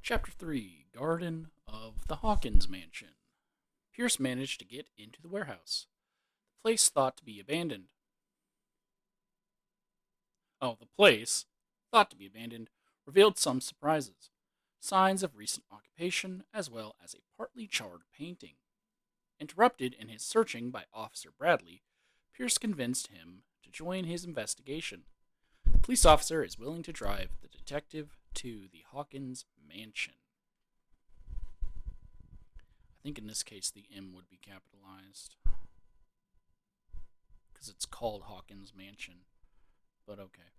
Chapter 3 Garden of the Hawkins Mansion. Pierce managed to get into the warehouse. The place thought to be abandoned. The place, thought to be abandoned, revealed some surprises. Signs of recent occupation, as well as a partly charred painting. Interrupted in his searching by Officer Bradley, Pierce convinced him to join his investigation. The police officer is willing to drive the detective to the Hawkins mansion. I think in this case the M would be capitalized because it's called Hawkins Mansion, but okay.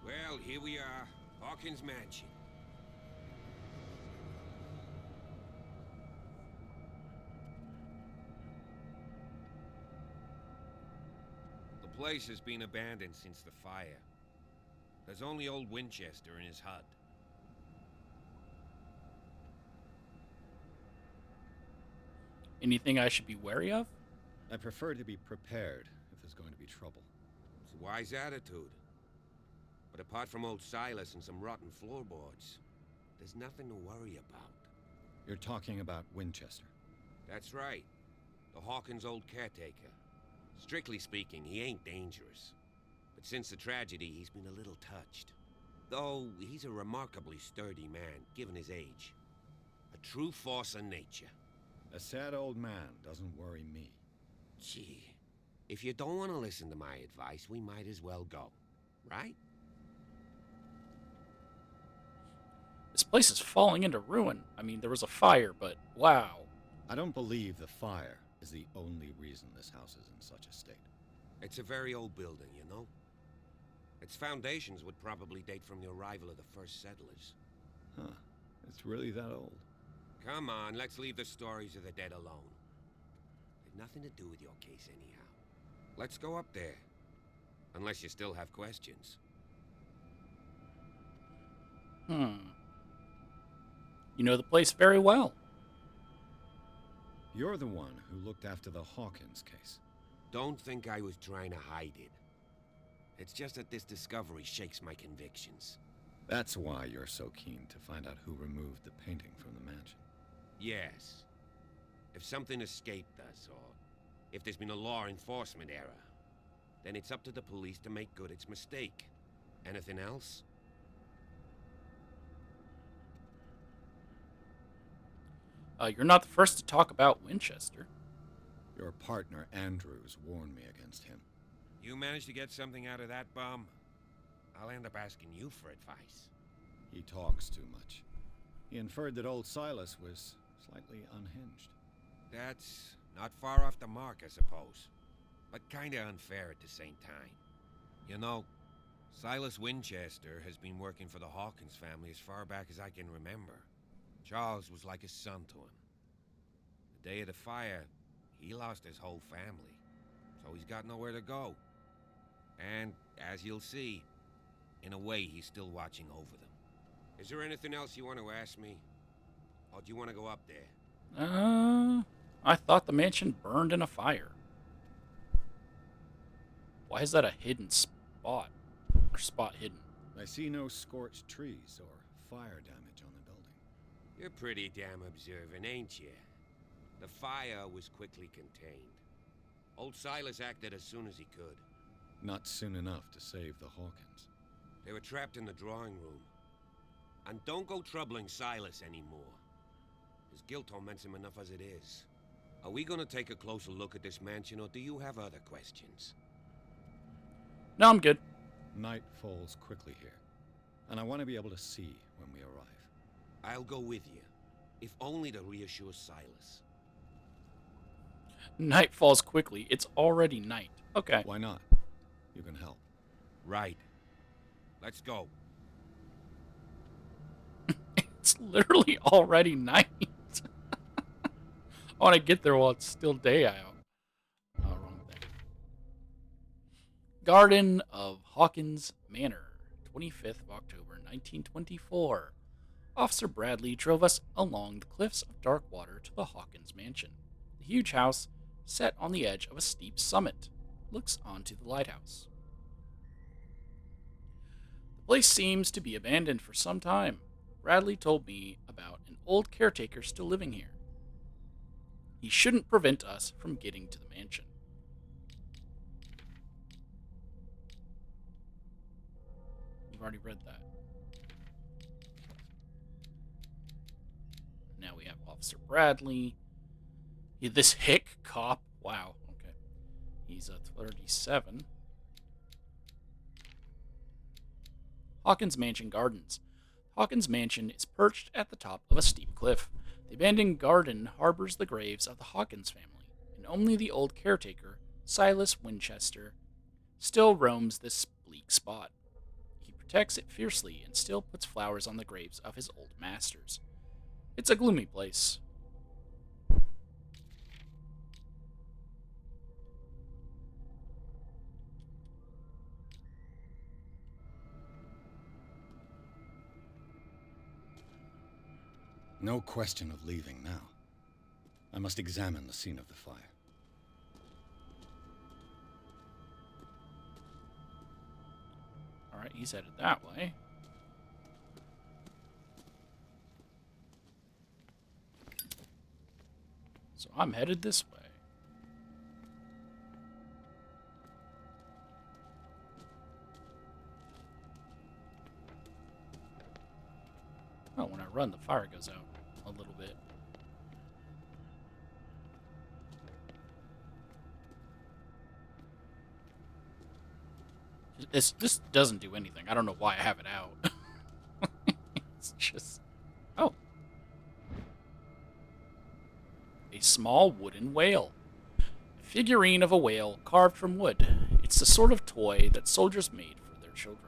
Well, here we are, Hawkins Mansion. The place has been abandoned since the fire. There's only old Winchester in his hut. Anything I should be wary of? I prefer to be prepared if there's going to be trouble. It's a wise attitude. But apart from old Silas and some rotten floorboards, there's nothing to worry about. You're talking about Winchester. That's right. The Hawkins' old caretaker. Strictly speaking, he ain't dangerous. But since the tragedy, he's been a little touched. Though, he's a remarkably sturdy man, given his age. A true force of nature. A sad old man doesn't worry me. Gee, if you don't want to listen to my advice, we might as well go. Right? This place is falling into ruin. I mean, there was a fire, but wow. I don't believe the fire is the only reason this house is in such a state. It's a very old building, you know? Its foundations would probably date from the arrival of the first settlers. Huh. It's really that old. Come on, let's leave the stories of the dead alone. They've nothing to do with your case anyhow. Let's go up there. Unless you still have questions. You know the place very well. You're the one who looked after the Hawkins case. Don't think I was trying to hide it. It's just that this discovery shakes my convictions. That's why you're so keen to find out who removed the painting from the mansion. Yes. If something escaped us, or if there's been a law enforcement error, then it's up to the police to make good its mistake. Anything else? You're not the first to talk about Winchester. Your partner, Andrews, warned me against him. You managed to get something out of that bum? I'll end up asking you for advice. He talks too much. He inferred that old Silas was slightly unhinged. That's not far off the mark, I suppose. But kinda unfair at the same time. You know, Silas Winchester has been working for the Hawkins family as far back as I can remember. Charles was like a son to him. The day of the fire, he lost his whole family, so he's got nowhere to go. And, as you'll see, in a way he's still watching over them. Is there anything else you want to ask me? Or do you want to go up there? I thought the mansion burned in a fire. Why is that a hidden spot? Or spot hidden? I see no scorched trees or fire damage on the building. You're pretty damn observant, ain't you? The fire was quickly contained. Old Silas acted as soon as he could. Not soon enough to save the Hawkins. They were trapped in the drawing room. And don't go troubling Silas anymore. His guilt torments him enough as it is. Are we gonna take a closer look at this mansion, or do you have other questions? No, I'm good. Night falls quickly here, and I want to be able to see when we arrive. I'll go with you, if only to reassure Silas. Night falls quickly. It's already night. Okay. Why not? You can help. Right. Let's go. It's literally already night. I want to get there while it's still day out. Oh, wrong thing. Garden of Hawkins Manor, 25th of October, 1924. Officer Bradley drove us along the cliffs of Darkwater to the Hawkins mansion. The huge house, set on the edge of a steep summit, looks onto the lighthouse. The place seems to be abandoned for some time. Bradley told me about an old caretaker still living here. He shouldn't prevent us from getting to the mansion. We've already read that. Now we have Officer Bradley. This hick cop. Wow, okay. He's a 37. Hawkins Mansion Gardens. Hawkins Mansion is perched at the top of a steep cliff. The abandoned garden harbors the graves of the Hawkins family, and only the old caretaker, Silas Winchester, still roams this bleak spot. He protects it fiercely and still puts flowers on the graves of his old masters. It's a gloomy place. No question of leaving now. I must examine the scene of the fire. Alright, he's headed that way. So I'm headed this way. Oh, when I run, the fire goes out a little bit. This doesn't do anything. I don't know why I have it out. It's just... Oh. A small wooden whale. A figurine of a whale carved from wood. It's the sort of toy that soldiers made for their children.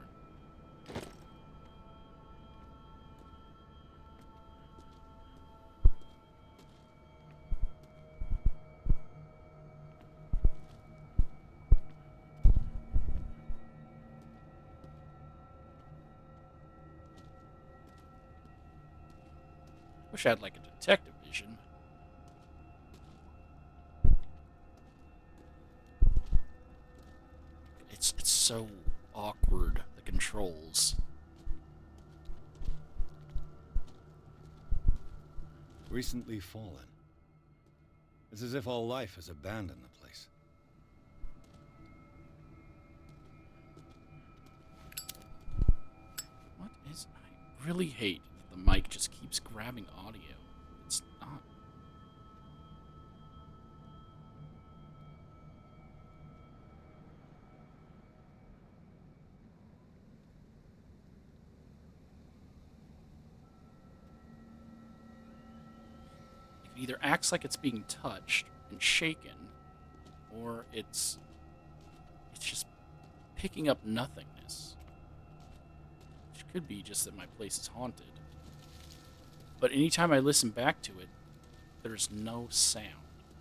Wish I had like a detective vision. It's so awkward, the controls. Recently fallen. It's as if all life has abandoned the place. What is... I really hate that the mic just keeps grabbing audio. It's not... It either acts like it's being touched and shaken, or it's just picking up nothingness. Which could be just that my place is haunted. But anytime I listen back to it, there's no sound.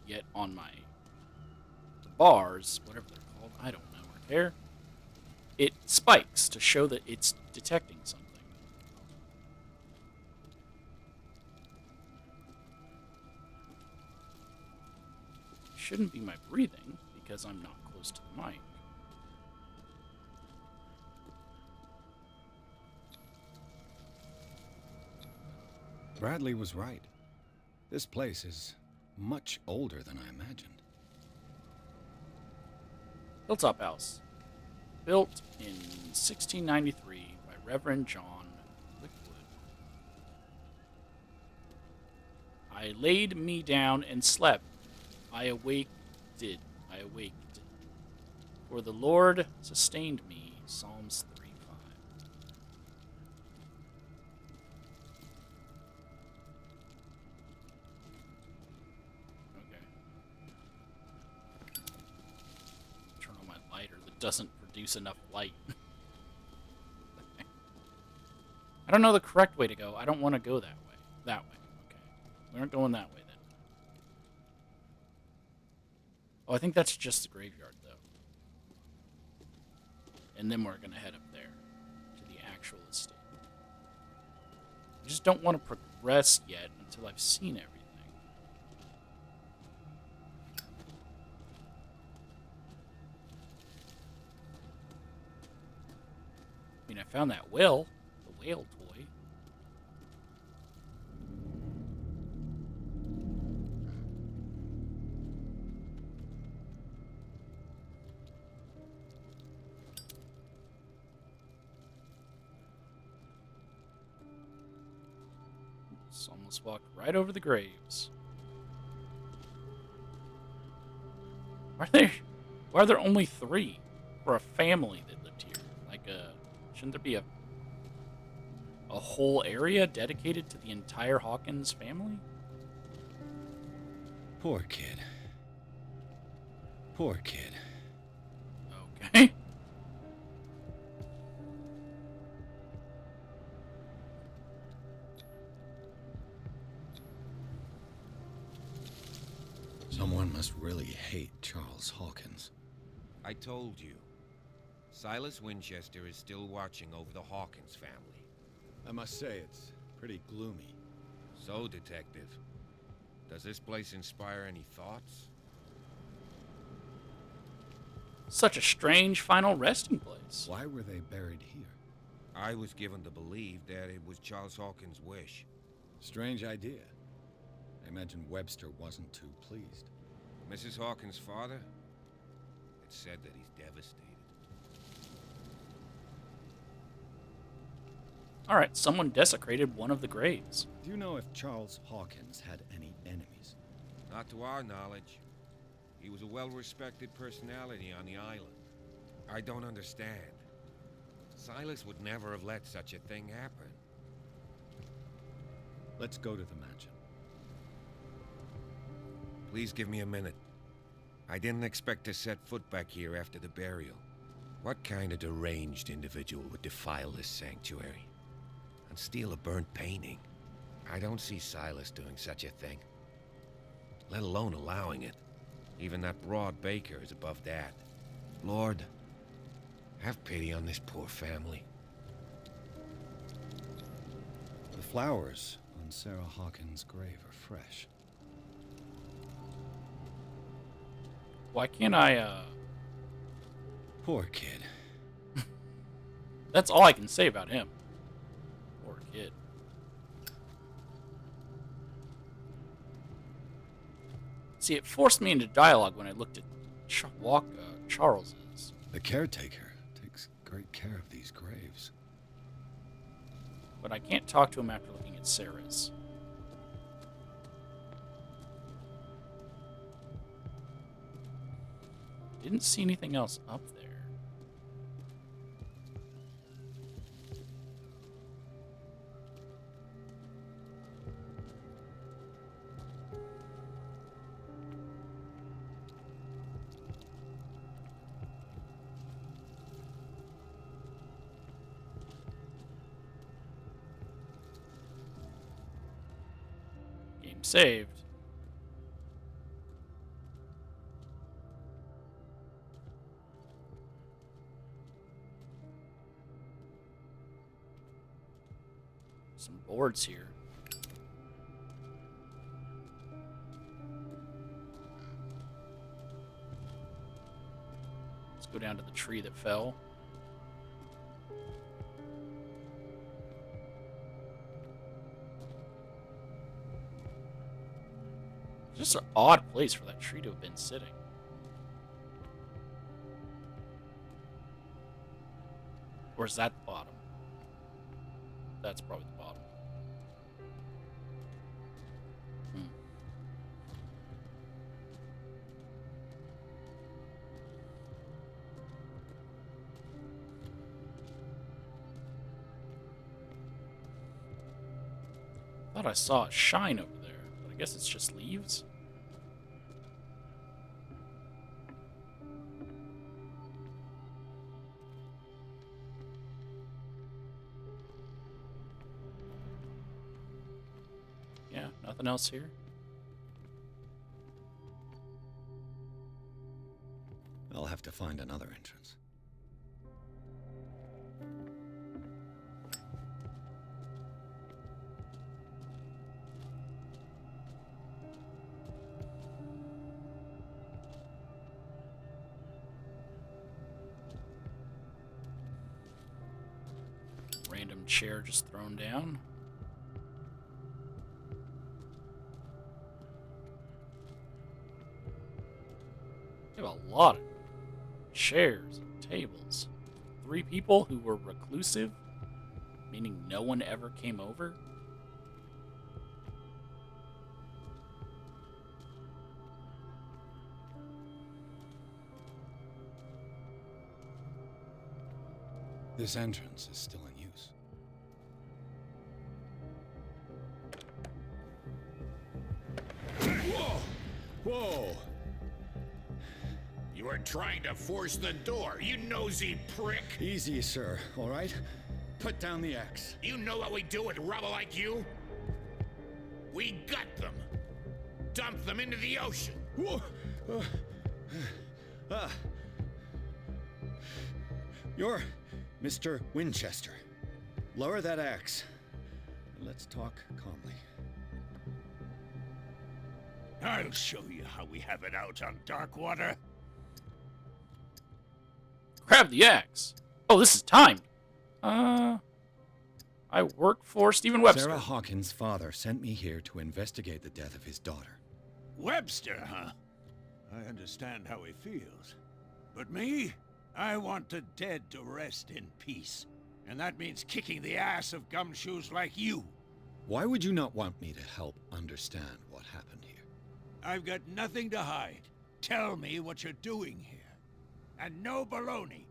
Yet on the bars, whatever they're called, I don't know or care, it spikes to show that it's detecting something. Shouldn't be my breathing, because I'm not close to the mic. Bradley was right. This place is much older than I imagined. Hilltop House. Built in 1693 by Reverend John Wickwood. I laid me down and slept. I awaked. For the Lord sustained me. Psalms 3:5. doesn't produce enough light. I don't know the correct way to go. I don't want to go that way. That way. Okay. We aren't going that way then. Oh, I think that's just the graveyard, though. And then we're going to head up there to the actual estate. I just don't want to progress yet until I've seen everything. I mean, I found that whale, the whale toy. Oops, almost walked right over the graves. Why are there only 3 for a family that lived here? Like shouldn't there be a whole area dedicated to the entire Hawkins family? Poor kid. Poor kid. Okay. Someone must really hate Charles Hawkins. I told you. Silas Winchester is still watching over the Hawkins family. I must say, it's pretty gloomy. So, Detective, does this place inspire any thoughts? Such a strange final resting place. Why were they buried here? I was given to believe that it was Charles Hawkins' wish. Strange idea. I imagine Webster wasn't too pleased. Mrs. Hawkins' father? It's said that he's devastated. Alright, someone desecrated one of the graves. Do you know if Charles Hawkins had any enemies? Not to our knowledge. He was a well-respected personality on the island. I don't understand. Silas would never have let such a thing happen. Let's go to the mansion. Please give me a minute. I didn't expect to set foot back here after the burial. What kind of deranged individual would defile this sanctuary? And steal a burnt painting? I don't see Silas doing such a thing. Let alone allowing it. Even that broad baker is above that. Lord, have pity on this poor family. The flowers on Sarah Hawkins' grave are fresh. Why can't I, Poor kid. That's all I can say about him. Poor kid. See, it forced me into dialogue when I looked at Charles's. The caretaker takes great care of these graves. But I can't talk to him after looking at Sarah's. Didn't see anything else up there. Game saved. Some boards here. Let's go down to the tree that fell. Just an odd place for that tree to have been sitting. Or is that the bottom? That's probably the bottom. Thought I saw a shine over there, but I guess it's just leaves. Nothing else here? I'll have to find another entrance. Random chair just thrown down. You have a lot of chairs and tables. 3 people who were reclusive, meaning no one ever came over. This entrance is still in use. Whoa! Whoa! You are trying to force the door, you nosy prick! Easy, sir, all right? Put down the axe. You know what we do with rubble like you? We gut them! Dump them into the ocean! Whoa! You're Mr. Winchester. Lower that axe. And let's talk calmly. I'll show you how we have it out on Darkwater. Grab the axe. Oh, this is timed. I work for Stephen Webster. Sarah Hawkins' father sent me here to investigate the death of his daughter. Webster, huh? I understand how he feels. But me? I want the dead to rest in peace. And that means kicking the ass of gumshoes like you. Why would you not want me to help understand what happened here? I've got nothing to hide. Tell me what you're doing here. And no baloney.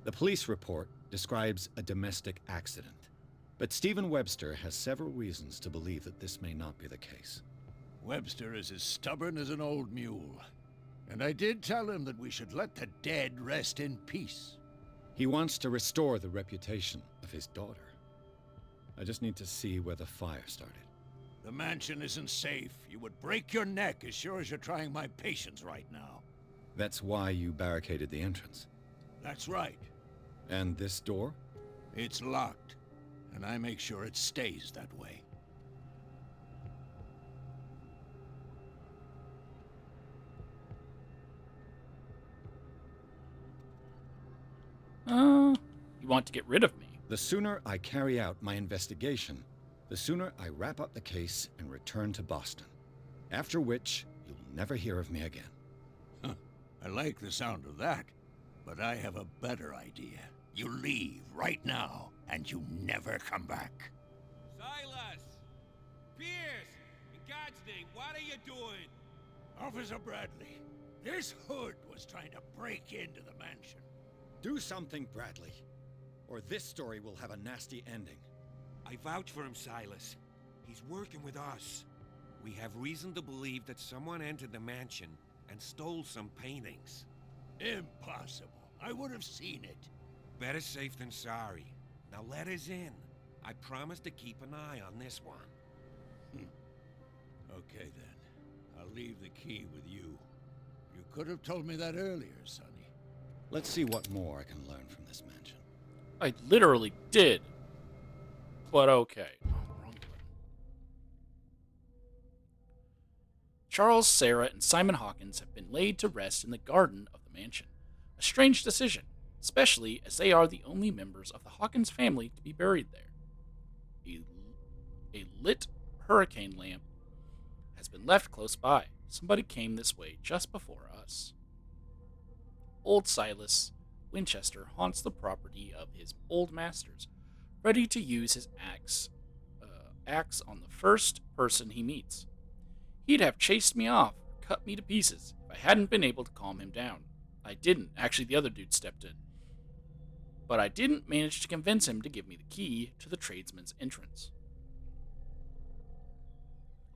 The police report describes a domestic accident. But Stephen Webster has several reasons to believe that this may not be the case. Webster is as stubborn as an old mule. And I did tell him that we should let the dead rest in peace. He wants to restore the reputation of his daughter. I just need to see where the fire started. The mansion isn't safe. You would break your neck as sure as you're trying my patience right now. That's why you barricaded the entrance. That's right. And this door? It's locked. And I make sure it stays that way. You want to get rid of me? The sooner I carry out my investigation, the sooner I wrap up the case and return to Boston. After which, you'll never hear of me again. Huh. I like the sound of that. But I have a better idea. You leave right now, and you never come back. Silas! Pierce! In God's name, what are you doing? Officer Bradley, this hood was trying to break into the mansion. Do something, Bradley, or this story will have a nasty ending. I vouch for him, Silas. He's working with us. We have reason to believe that someone entered the mansion and stole some paintings. Impossible. I would have seen it. Better safe than sorry. Now let us in. I promise to keep an eye on this one. Okay then. I'll leave the key with you. You could have told me that earlier, Sonny. Let's see what more I can learn from this mansion. I literally did. But okay. Oh, wrong button. Charles, Sarah, and Simon Hawkins have been laid to rest in the garden of the mansion. A strange decision, especially as they are the only members of the Hawkins family to be buried there. A lit hurricane lamp has been left close by. Somebody came this way just before us. Old Silas Winchester haunts the property of his old masters, ready to use his axe on the first person he meets. He'd have chased me off, cut me to pieces, if I hadn't been able to calm him down. I didn't. Actually, the other dude stepped in. But I didn't manage to convince him to give me the key to the tradesman's entrance.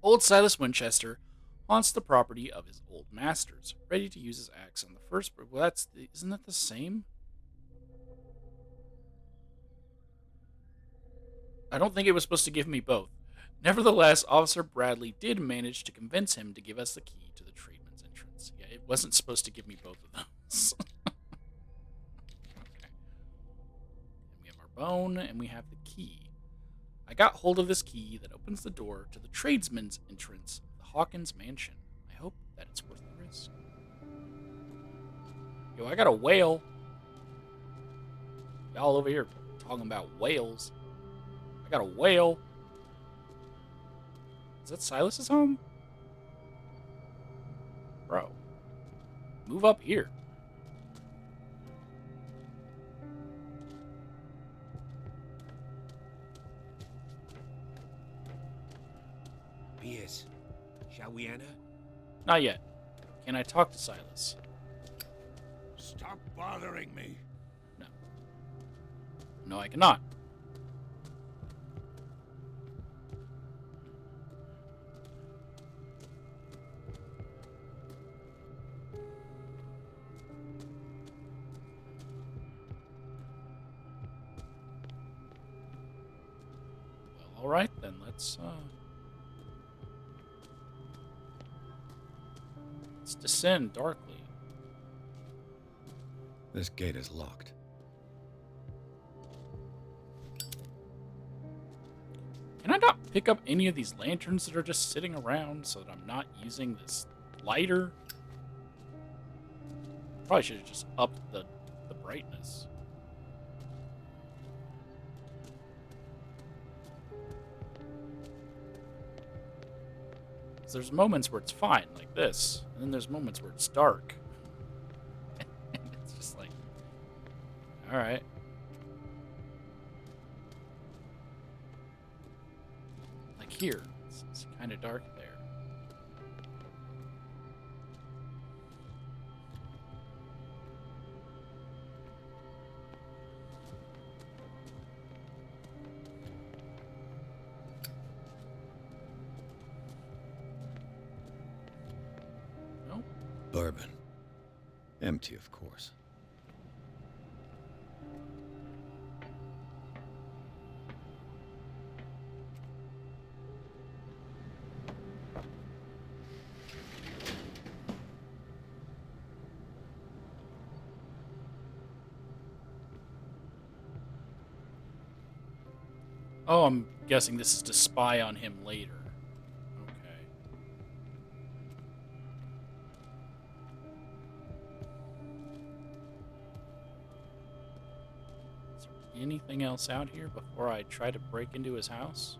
Old Silas Winchester haunts the property of his old masters, ready to use his axe on the first... Well, isn't that the same? I don't think it was supposed to give me both. Nevertheless, Officer Bradley did manage to convince him to give us the key to the tradesman's entrance. Yeah, it wasn't supposed to give me both of those. Okay. And we have our bone, and we have the key. I got hold of this key that opens the door to the tradesman's entrance of the Hawkins mansion. I hope that it's worth the risk. Yo, I got a whale. Y'all over here talking about whales. I got a whale. Is that Silas's home? Bro. Move up here. Pierce, shall we enter? Not yet. Can I talk to Silas? Stop bothering me. No. No, I cannot. Well, alright then, let's descend darkly. This gate is locked. Can I not pick up any of these lanterns that are just sitting around so that I'm not using this lighter? Probably should have just upped the brightness. There's moments where it's fine, like this, and then there's moments where it's dark. And it's just like, alright. Like here, it's kind of dark there. Bourbon. Empty, of course. Oh, I'm guessing this is to spy on him later. Okay. Is there anything else out here before I try to break into his house?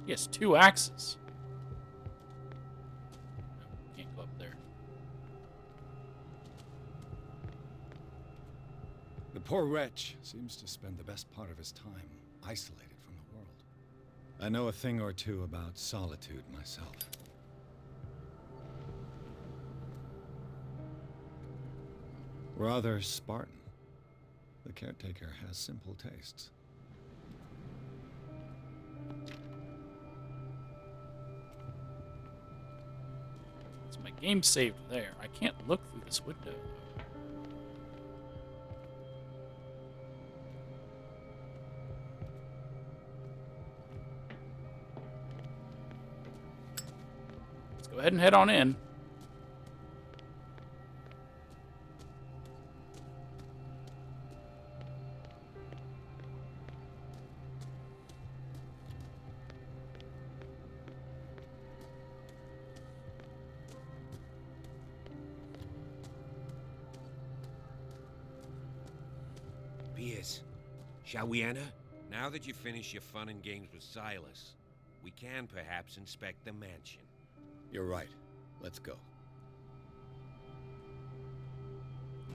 He has 2 axes. No, can't go up there. The poor wretch seems to spend the best part of his time isolated from the world. I know a thing or two about solitude myself. Rather Spartan. The caretaker has simple tastes. So my game's saved there. I can't look through this window, though. Let's go ahead and head on in. Pierce, shall we enter? Now that you've finished your fun and games with Silas, we can perhaps inspect the mansion. You're right. Let's go.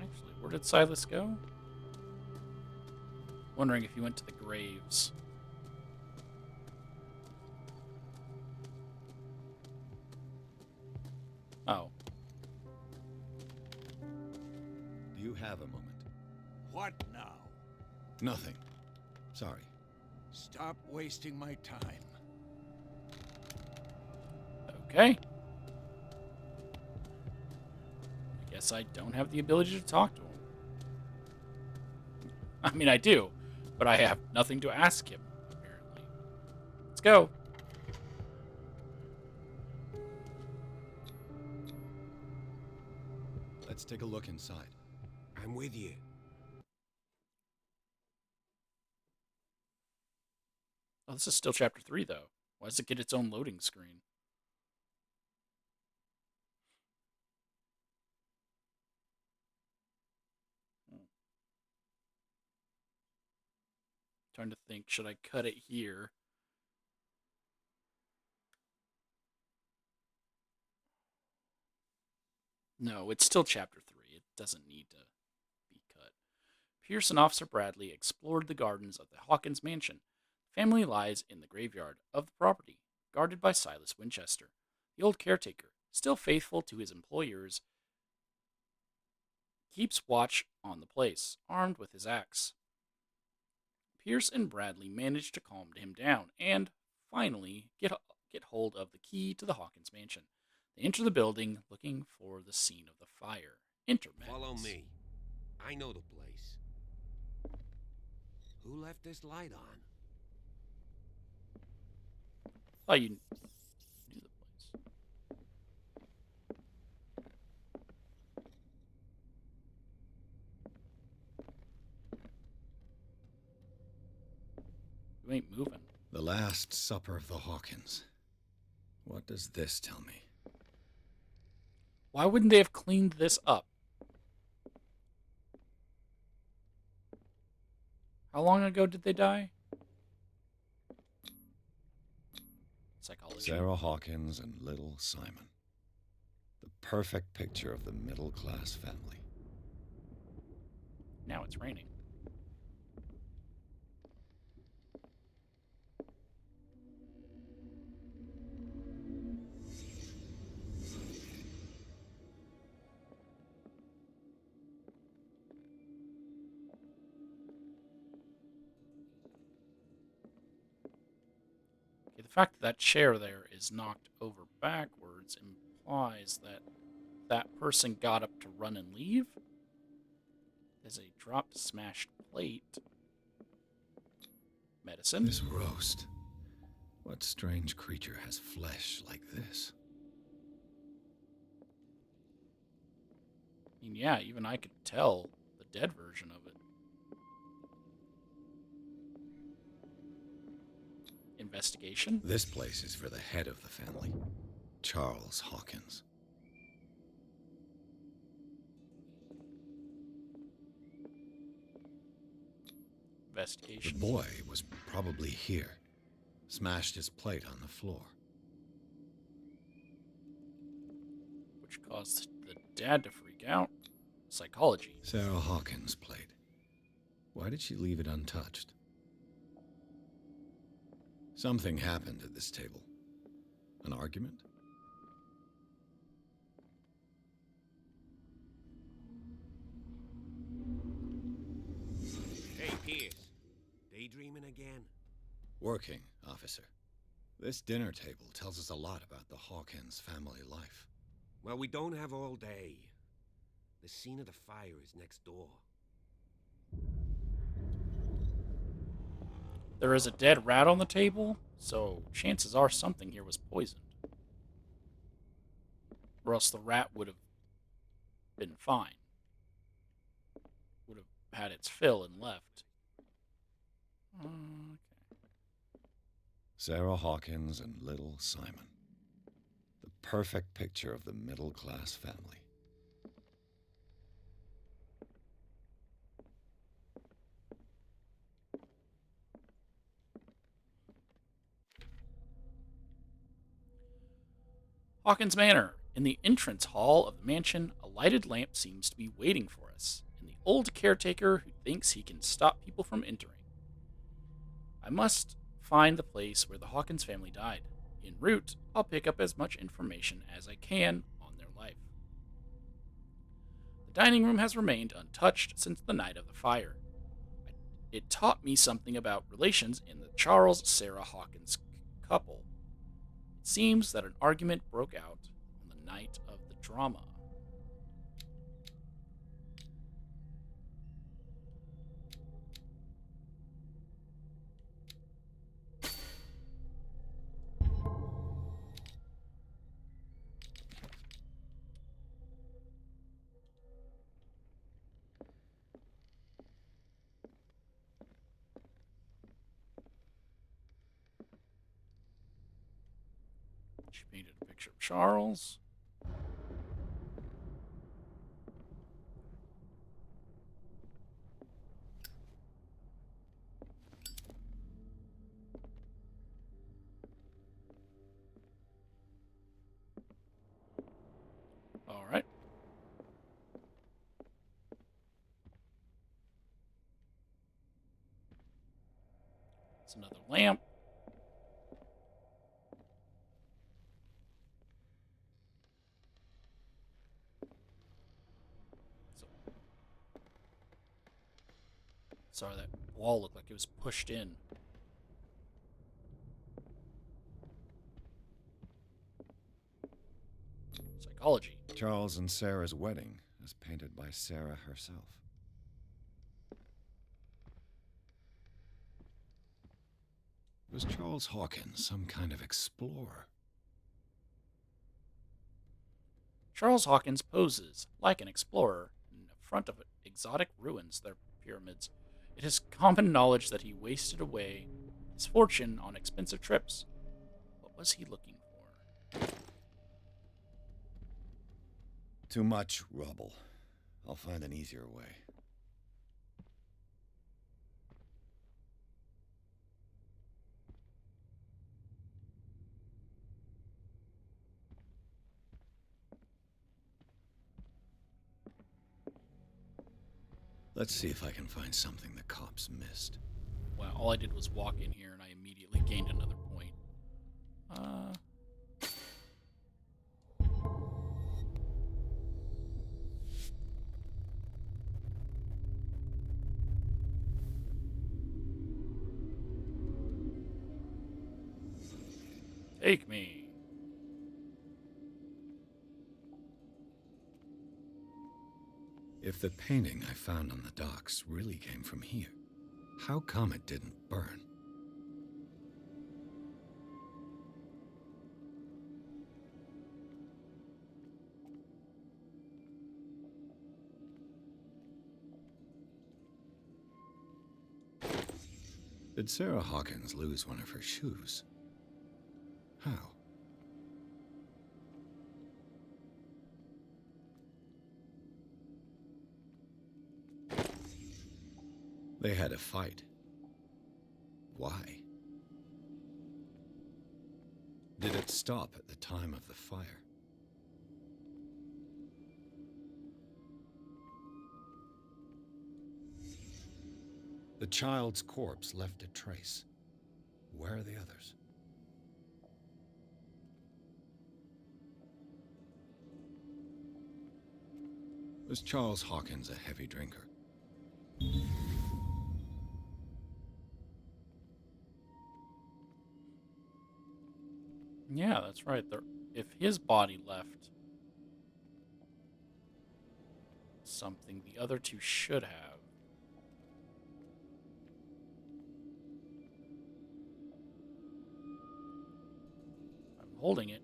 Actually, where did Silas go? Wondering if he went to the graves. Oh. Do you have a moment? What now? Nothing. Sorry. Stop wasting my time. Okay. guess I don't have the ability to talk to him. I mean, I do, but I have nothing to ask him, apparently. Let's go. Let's take a look inside. I'm with you. Oh, this is still chapter 3, though. Why does it get its own loading screen? Trying to think, should I cut it here? No, it's still chapter 3. It doesn't need to be cut. Pierce and Officer Bradley explored the gardens of the Hawkins mansion. The family lies in the graveyard of the property, guarded by Silas Winchester, the old caretaker, still faithful to his employers, keeps watch on the place, armed with his axe. Pierce and Bradley manage to calm him down and, finally, get hold of the key to the Hawkins mansion. They enter the building, looking for the scene of the fire. Intermeds. Follow me. I know the place. Who left this light on? Oh, you knew the place. You ain't moving. The Last Supper of the Hawkins. What does this tell me? Why wouldn't they have cleaned this up? How long ago did they die? Psychology. Sarah Hawkins and little Simon. The perfect picture of the middle-class family. Now it's raining. Okay, the fact that that chair there is knocked over backwards implies that that person got up to run and leave. There's a dropped smashed plate. Medicine. This roast. What strange creature has flesh like this? I mean, yeah, even I could tell the dead version of it. Investigation? This place is for the head of the family, Charles Hawkins. The Investigation. boy was probably here. Smashed his plate on the floor. Which caused the dad to freak out. Psychology. Sarah Hawkins' plate. Why did she leave it untouched? Something happened at this table. An argument? Hey, Pierce. Daydreaming again? Working, officer. This dinner table tells us a lot about the Hawkins family life. Well, we don't have all day. The scene of the fire is next door. There is a dead rat on the table, so chances are something here was poisoned. Or else the rat would have been fine. Would have had its fill and left. Okay. Sarah Hawkins and little Simon. The perfect picture of the middle-class family. Hawkins Manor. In the entrance hall of the mansion, a lighted lamp seems to be waiting for us, and the old caretaker who thinks he can stop people from entering. I must find the place where the Hawkins family died. En route, I'll pick up as much information as I can on their life. The dining room has remained untouched since the night of the fire. It taught me something about relations in the Charles-Sarah Hawkins couple. It seems that an argument broke out on the night of the drama. She painted a picture of Charles. All right. It's another lamp. So, sorry, that wall looked like it was pushed in. Psychology. Charles and Sarah's wedding, as painted by Sarah herself. Was Charles Hawkins some kind of explorer? Charles Hawkins poses like an explorer in front of exotic ruins, their pyramids. It is common knowledge that he wasted away his fortune on expensive trips. What was he looking for? Too much rubble. I'll find an easier way. Let's see if I can find something the cops missed. Well, all I did was walk in here and I immediately gained another point. Take me. If the painting I found on the docks really came from here, how come it didn't burn? Did Sarah Hawkins lose one of her shoes? How? They had a fight. Why? Did it stop at the time of the fire? The child's corpse left a trace. Where are the others? Was Charles Hawkins a heavy drinker? Yeah, that's right. If his body left something, the other two should have. I'm holding it.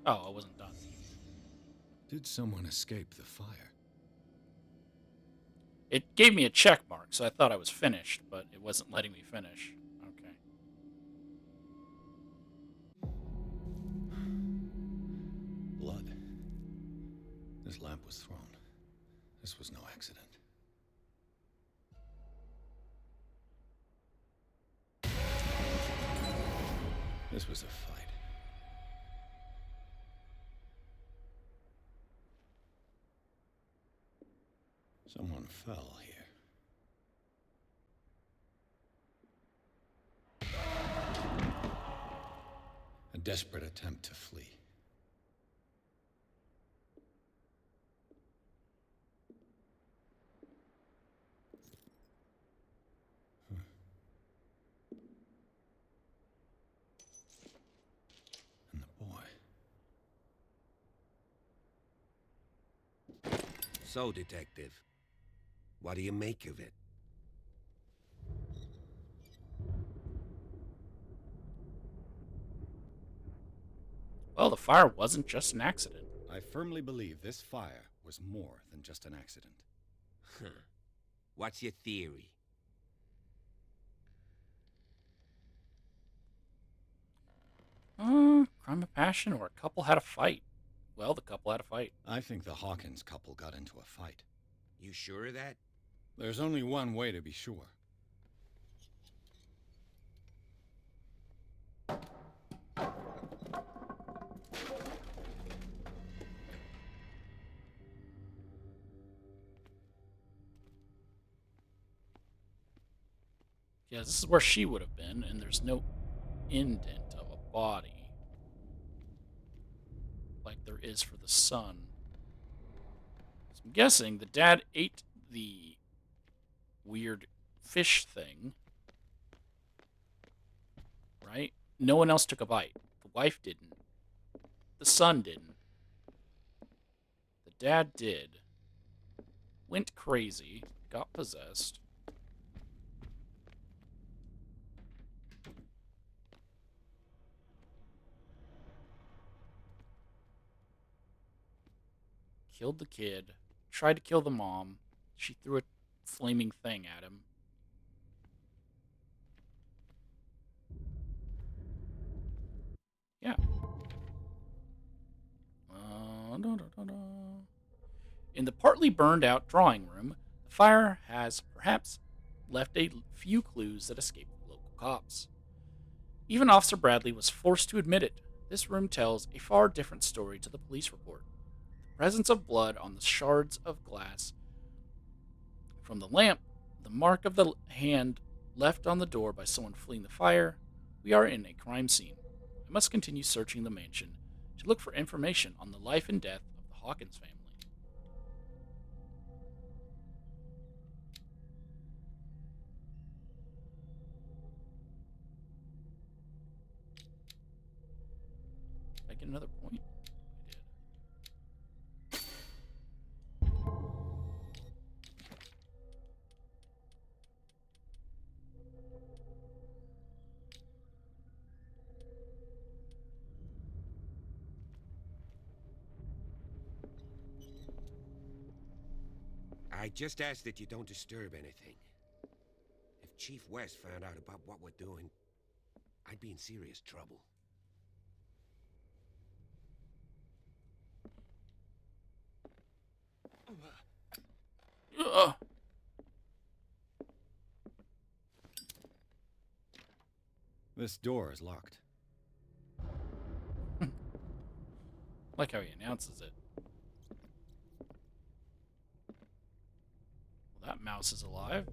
Oh, I wasn't done. Did someone escape the fire? It gave me a check mark, so I thought I was finished, but it wasn't letting me finish. Okay. Blood. This lamp was thrown. This was no accident. This was a fight. Someone fell here. A desperate attempt to flee. And the boy. So, Detective, what do you make of it? Well, the fire wasn't just an accident. I firmly believe this fire was more than just an accident. Huh. What's your theory? Crime of passion or a couple had a fight. Well, the couple had a fight. I think the Hawkins couple got into a fight. You sure of that? There's only one way to be sure. Yeah, this is where she would have been, and there's no indent of a body like there is for the son. So I'm guessing the dad ate the weird fish thing, right? No one else took a bite. The wife didn't. The son didn't. The dad did. Went crazy. Got possessed. Killed the kid. Tried to kill the mom. She threw a flaming thing at him. Yeah. In the partly burned out drawing room, the fire has perhaps left a few clues that escaped the local cops. Even Officer Bradley was forced to admit it. This room tells a far different story to the police report. The presence of blood on the shards of glass from the lamp, the mark of the hand left on the door by someone fleeing the fire. We are in a crime scene. I must continue searching the mansion to look for information on the life and death of the Hawkins family. Did I get another point? I did. I just ask that you don't disturb anything. If Chief West found out about what we're doing, I'd be in serious trouble. Ugh. This door is locked. Like how he announces it. Well, that mouse is alive.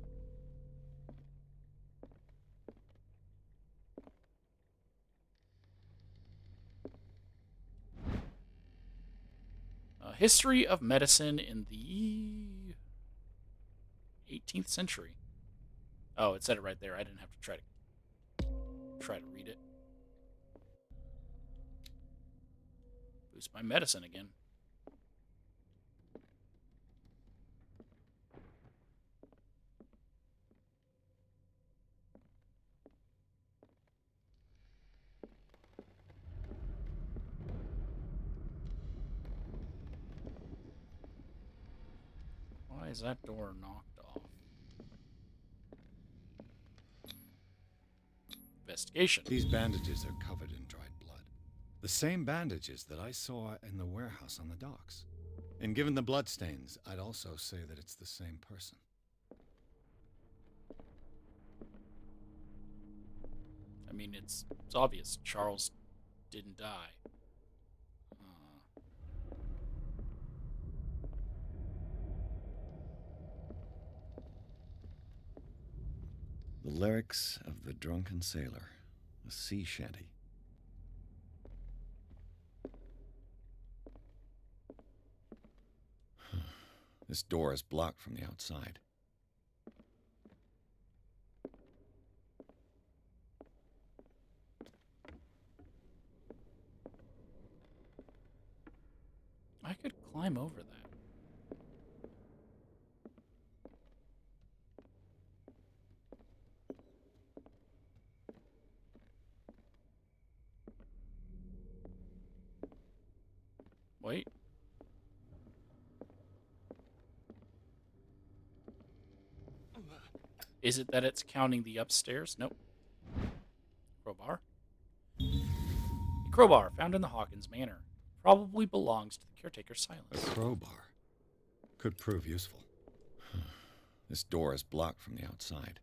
History of medicine in the 18th century. Oh, it said it right there. I didn't have to try to read it. Boost my medicine again. Why is that door knocked off? Investigation. These bandages are covered in dried blood. The same bandages that I saw in the warehouse on the docks. And given the bloodstains, I'd also say that it's the same person. I mean, it's obvious. Charles didn't die. The lyrics of the drunken sailor, a sea shanty. This door is blocked from the outside. I could climb over that. Wait. Is it that it's counting the upstairs? Nope. Crowbar. A crowbar found in the Hawkins manor probably belongs to the caretaker's A silence. crowbar. Could prove useful. This door is blocked from the outside.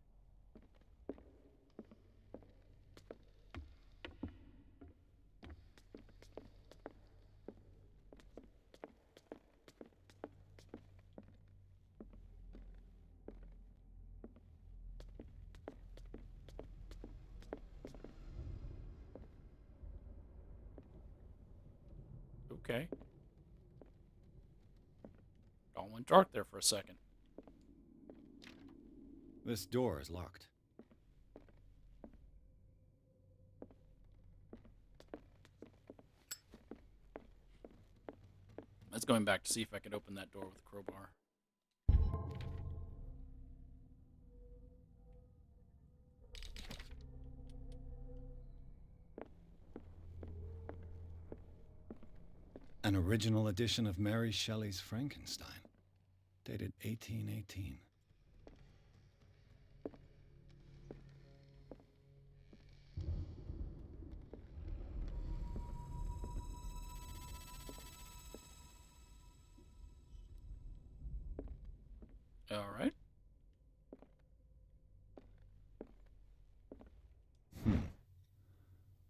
Okay. All went dark there for a second. This door is locked. Let's going back to see if I could open that door with a crowbar. An original edition of Mary Shelley's Frankenstein, dated 1818. All right.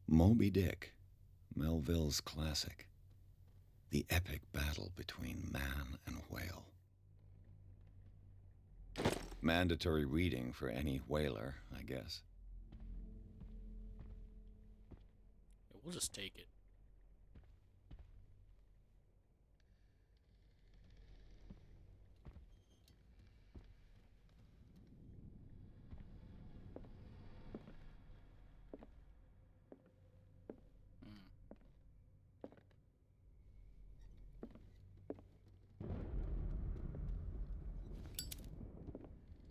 Moby Dick, Melville's classic. The epic battle between man and whale. Mandatory reading for any whaler, I guess. Yeah, we'll just take it.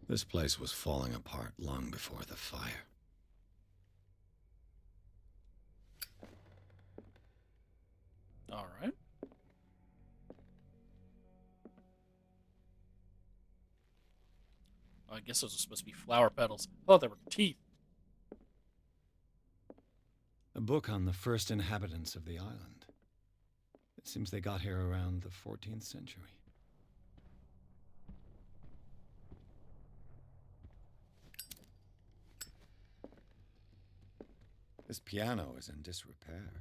This place was falling apart long before the fire. All right. I guess those are supposed to be flower petals. I thought they were teeth. A book on the first inhabitants of the island. It seems they got here around the 14th century. This piano is in disrepair.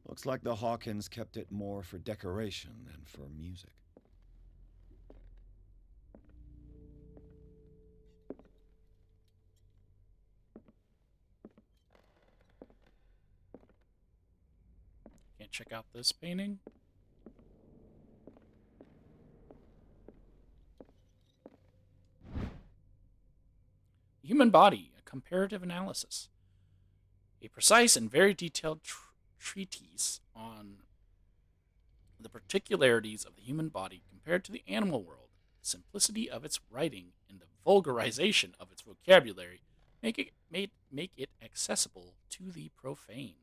Looks like the Hawkins kept it more for decoration than for music. Can't check out this painting. The human body, a comparative analysis. A precise and very detailed treatise on the particularities of the human body compared to the animal world, the simplicity of its writing, and the vulgarization of its vocabulary make it accessible to the profane.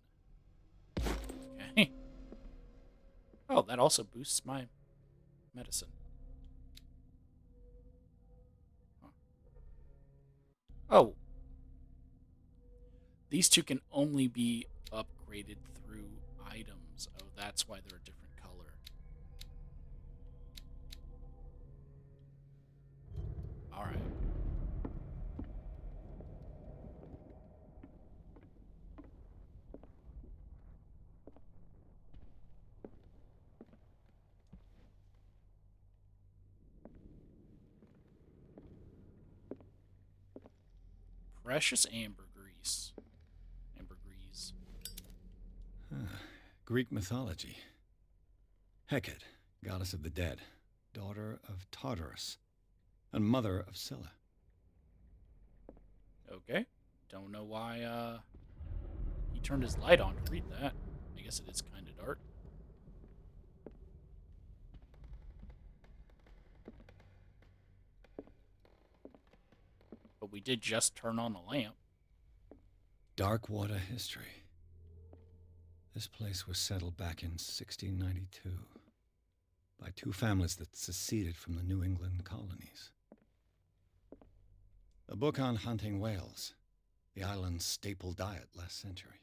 Okay. Oh, that also boosts my medicine. Huh. Oh, these two can only be upgraded through items. Oh, that's why they're a different color. All right. Precious ambergris. Ambergris. Greek mythology. Hecate, goddess of the dead, daughter of Tartarus, and mother of Scylla. Okay. Don't know why he turned his light on to read that. I guess it is kind of dark. But we did just turn on the lamp. Darkwater history. This place was settled back in 1692 by two families that seceded from the New England colonies. A book on hunting whales, the island's staple diet last century.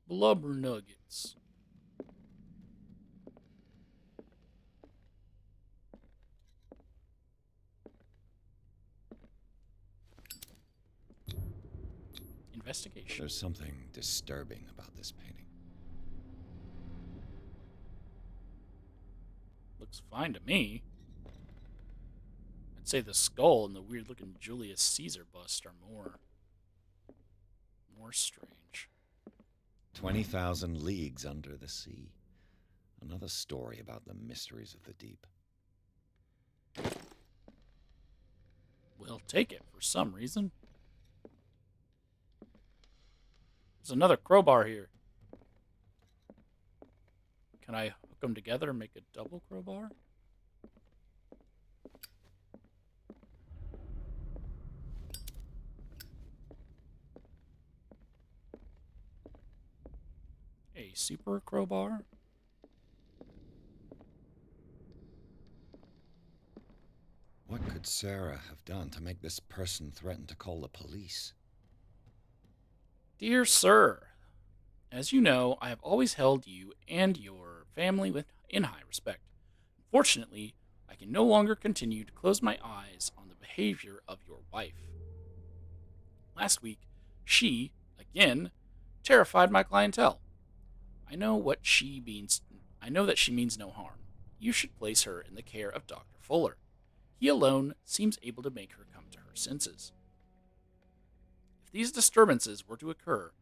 Blubber nuggets. Investigation. There's something disturbing about this painting. Looks fine to me. I'd say the skull and the weird-looking Julius Caesar bust are more strange. 20,000 leagues under the sea. Another story about the mysteries of the deep. We'll take it for some reason. There's another crowbar here. Can I hook them together and make a double crowbar? A super crowbar? What could Sarah have done to make this person threaten to call the police? Dear Sir, as you know, I have always held you and your family in high respect. Unfortunately, I can no longer continue to close my eyes on the behavior of your wife. Last week, she, again, terrified my clientele. I know that she means no harm. You should place her in the care of Dr. Fuller. He alone seems able to make her come to her senses. If these disturbances were to recur,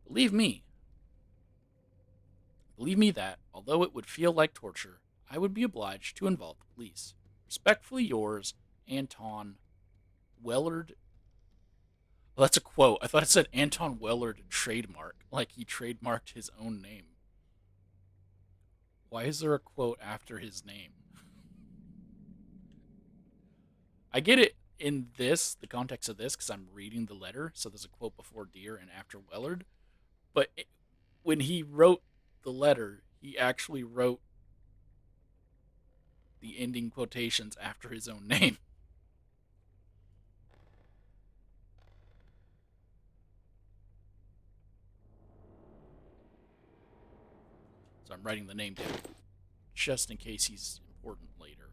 believe me that, although it would feel like torture, I would be obliged to involve the police. Respectfully yours, Anton Wellard. Well, that's a quote. I thought it said Anton Wellard trademark, like he trademarked his own name. Why is there a quote after his name? I get it in the context of this, because I'm reading the letter, so there's a quote before Dear and after Wellard. But when he wrote the letter, he actually wrote the ending quotations after his own name. So I'm writing the name down, just in case he's important later.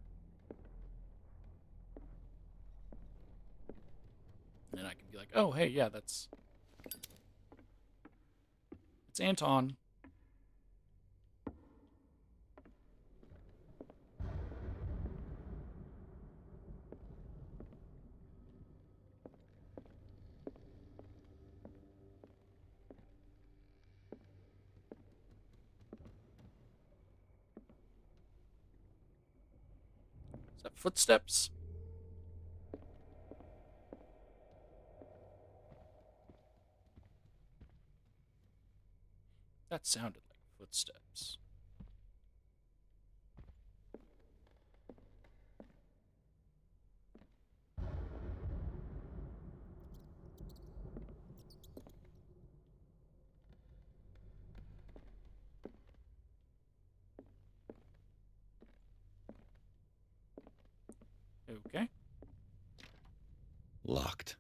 And then I can be like, oh, hey, yeah, it's Anton. Is that footsteps? That sounded like footsteps. Okay. Locked.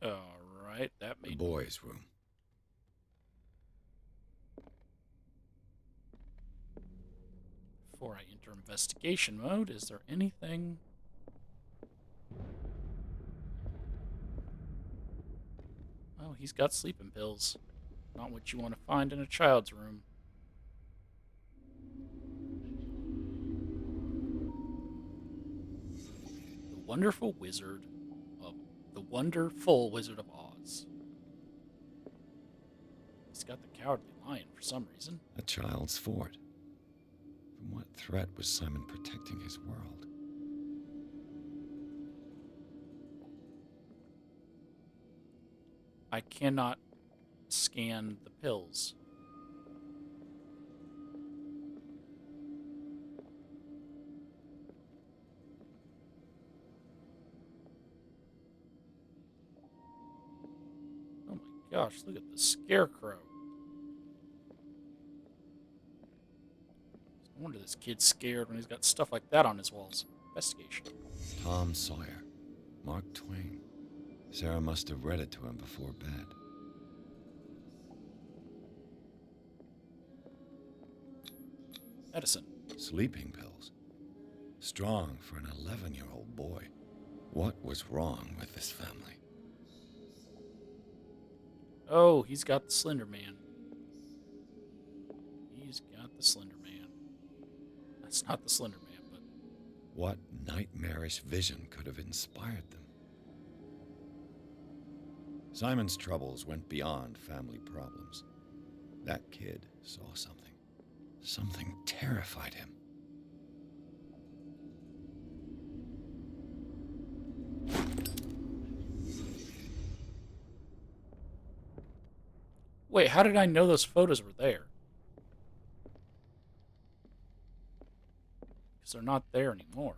Alright, that The made boys' room. Before I enter investigation mode, is there anything? Oh, he's got sleeping pills. Not what you want to find in a child's room. The Wonderful Wizard of Oz. He's got the Cowardly Lion for some reason. A child's fort. From what threat was Simon protecting his world? I cannot scan the pills. gosh, look at the scarecrow. No wonder this kid's scared when he's got stuff like that on his walls. Investigation. Tom Sawyer. Mark Twain. Sarah must have read it to him before bed. Medicine. Sleeping pills. Strong for an 11-year-old boy. What was wrong with this family? Oh, he's got the Slender Man. He's got the Slender Man. That's not the Slender Man, but... What nightmarish vision could have inspired them? Simon's troubles went beyond family problems. That kid saw something. Something terrified him. Wait, how did I know those photos were there? Because they're not there anymore.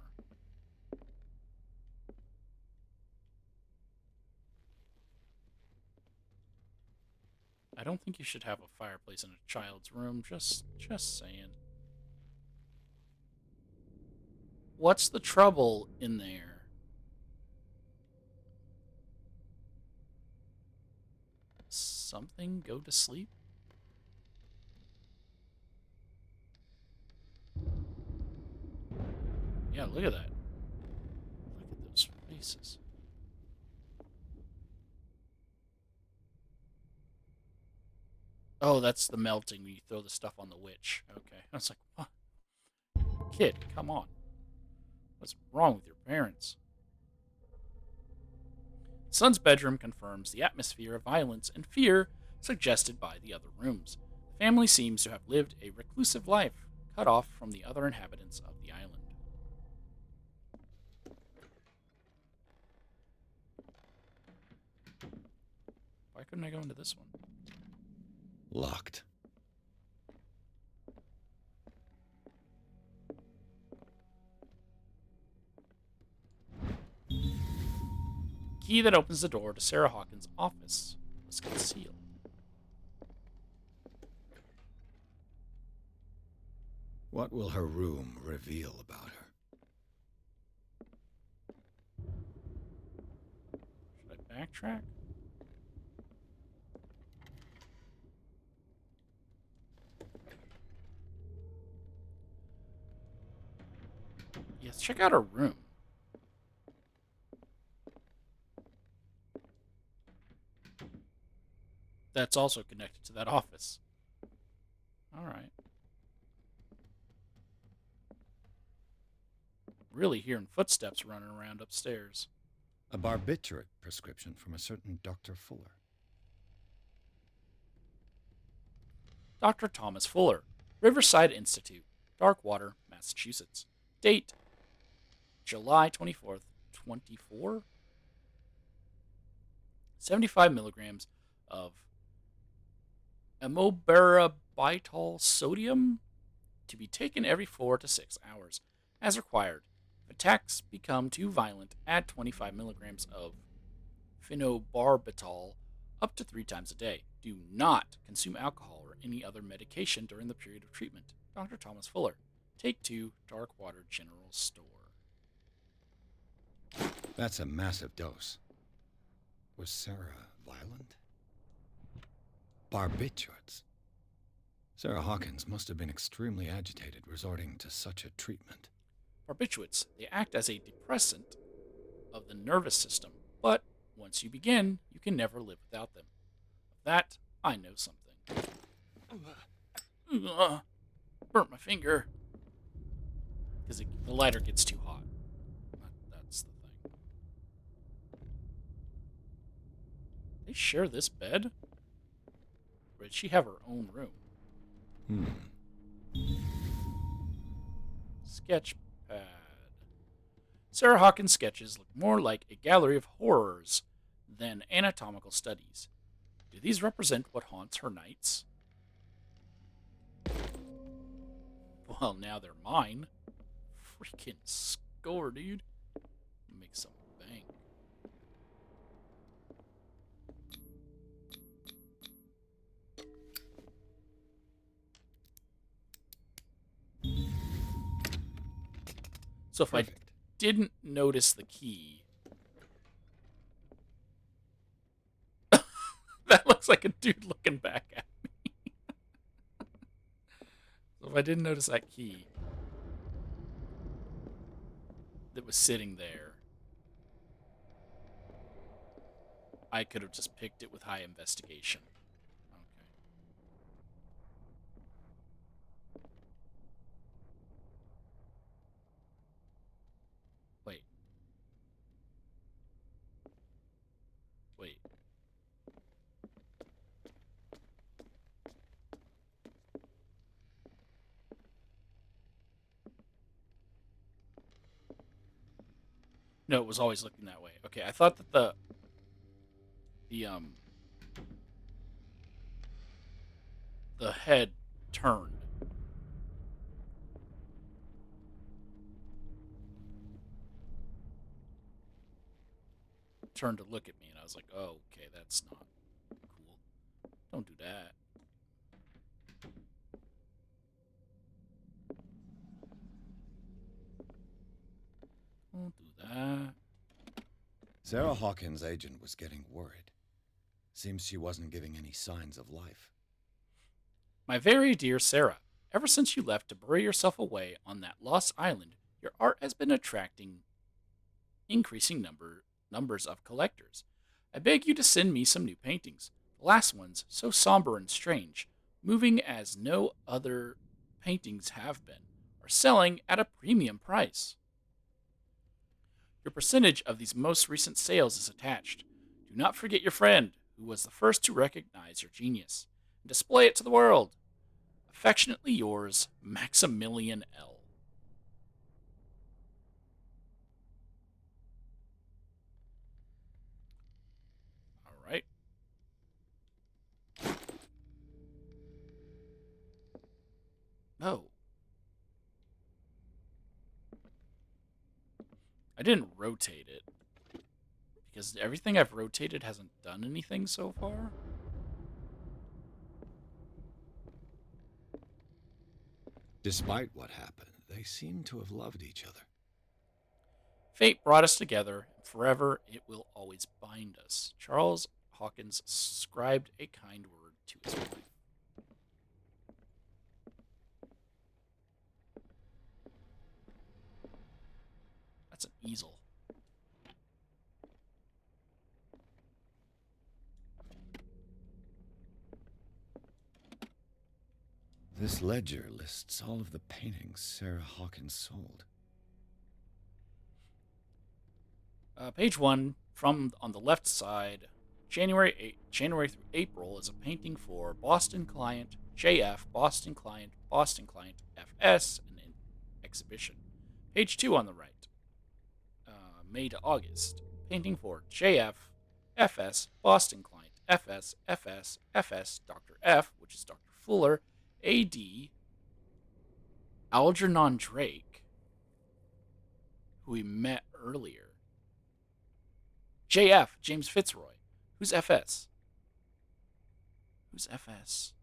I don't think you should have a fireplace in a child's room. Just saying. What's the trouble in there? Something go to sleep? Yeah, look at that. Look at those faces. Oh, that's the melting when you throw the stuff on the witch. Okay. I was like, what? Kid, come on. What's wrong with your parents? Son's bedroom confirms the atmosphere of violence and fear suggested by the other rooms. The family seems to have lived a reclusive life, cut off from the other inhabitants of the island. Why couldn't I go into this one? Locked. Key that opens the door to Sarah Hawkins' office was concealed. What will her room reveal about her? Should I backtrack? Yes, check out her room. That's also connected to that office. Alright. Really hearing footsteps running around upstairs. A barbiturate prescription from a certain Dr. Fuller. Dr. Thomas Fuller, Riverside Institute, Darkwater, Massachusetts. Date, July 24th, 24? 75 milligrams of amobarbital sodium to be taken every 4 to 6 hours, as required. If attacks become too violent, add 25 milligrams of phenobarbital up to 3 times a day. Do not consume alcohol or any other medication during the period of treatment. Dr. Thomas Fuller. Take 2, Darkwater General Store. That's a massive dose. Was Sarah violent? Barbiturates. Sarah Hawkins must have been extremely agitated resorting to such a treatment. Barbiturates, they act as a depressant of the nervous system, but once you begin, you can never live without them. Of that, I know something. Burnt my finger. Because the lighter gets too hot. That's the thing. They share this bed? Or did she have her own room? Sketch pad. Sarah Hawkins' sketches look more like a gallery of horrors than anatomical studies. Do these represent what haunts her nights? Well, now they're mine. Freaking score, dude. Make some bank. So if I Perfect. didn't notice the key, that looks like a dude looking back at me. So if I didn't notice that key that was sitting there, I could have just picked it with high investigation. Okay. Wait. Wait. No, it was always looking that way. Okay, I thought that the the head turned. Turned to look at me, and I was like, "Oh, okay, that's not cool. Don't do that." Don't do that. Sarah Hawkins' agent was getting worried. Seems she wasn't giving any signs of life. My very dear Sarah, ever since you left to bury yourself away on that lost island, your art has been attracting increasing numbers of collectors. I beg you to send me some new paintings. The last ones, so somber and strange, moving as no other paintings have been, are selling at a premium price. Your percentage of these most recent sales is attached. Do not forget your friend, who was the first to recognize your genius, and display it to the world. Affectionately yours, Maximilian L. All right. Oh, I didn't rotate it because everything I've rotated hasn't done anything so far. Despite what happened, they seem to have loved each other. Fate brought us together, and forever it will always bind us. Charles Hawkins scribed a kind word to his wife. That's an easel. This ledger lists all of the paintings Sarah Hawkins sold. Page 1, from on the left side, January through April is a painting for Boston client JF, Boston client FS, and an exhibition. Page 2 on the right, May to August, painting for JF, FS, Boston client FS, Dr. F, which is Dr. Fuller, AD, Algernon Drake, who we met earlier. JF, James Fitzroy. Who's FS? Who's FS?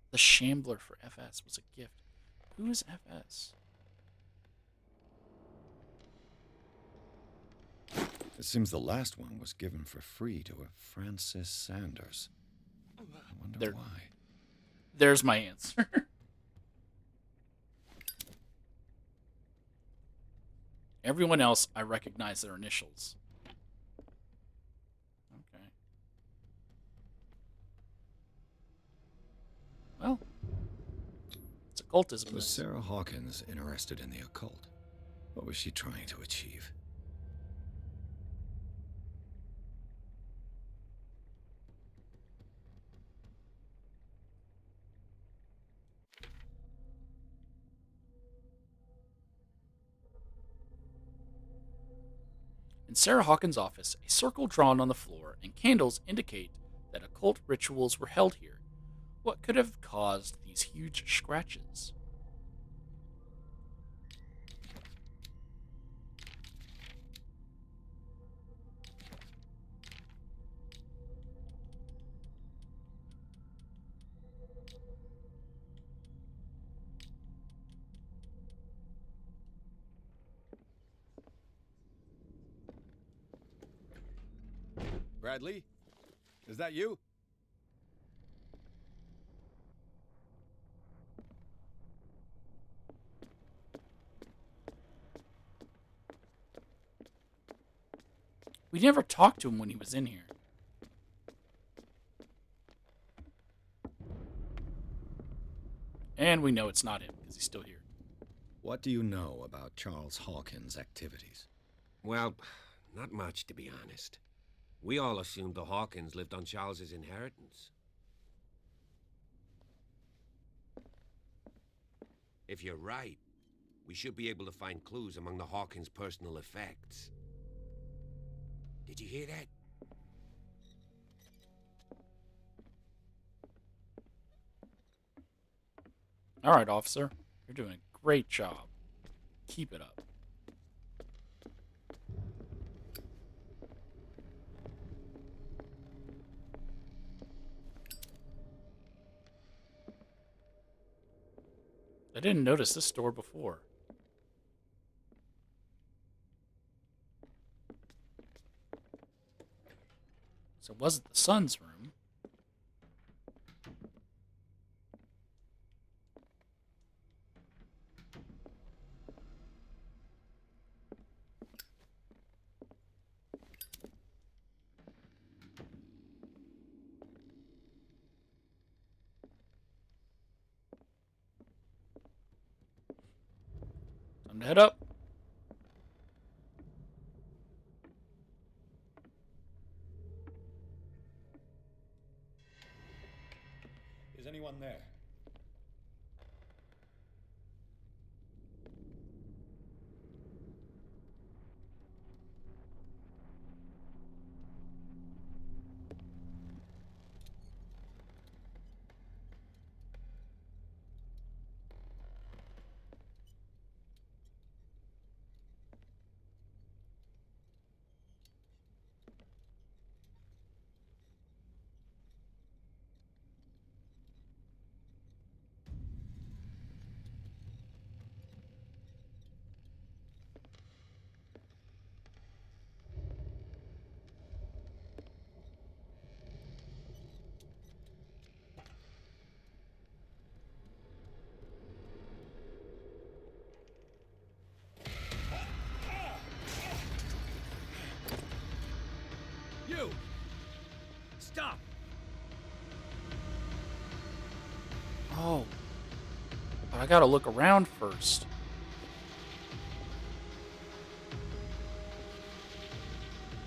The Shambler for FS was a gift. Who is FS? It seems the last one was given for free to a Francis Sanders. I wonder why. There's my answer. Everyone else, I recognize their initials. Okay. Well, it's occultism. Was Sarah Hawkins interested in the occult? What was she trying to achieve? In Sarah Hawkins' office, a circle drawn on the floor and candles indicate that occult rituals were held here. What could have caused these huge scratches? Bradley? Is that you? We never talked to him when he was in here. And we know it's not him, because he's still here. What do you know about Charles Hawkins' activities? Well, not much, to be honest. We all assumed the Hawkins lived on Charles's inheritance. If you're right, we should be able to find clues among the Hawkins' personal effects. Did you hear that? All right, officer. You're doing a great job. Keep it up. I didn't notice this door before. So it wasn't the son's room. Time to head up. Is anyone there? You! Stop! Oh. But I gotta look around first.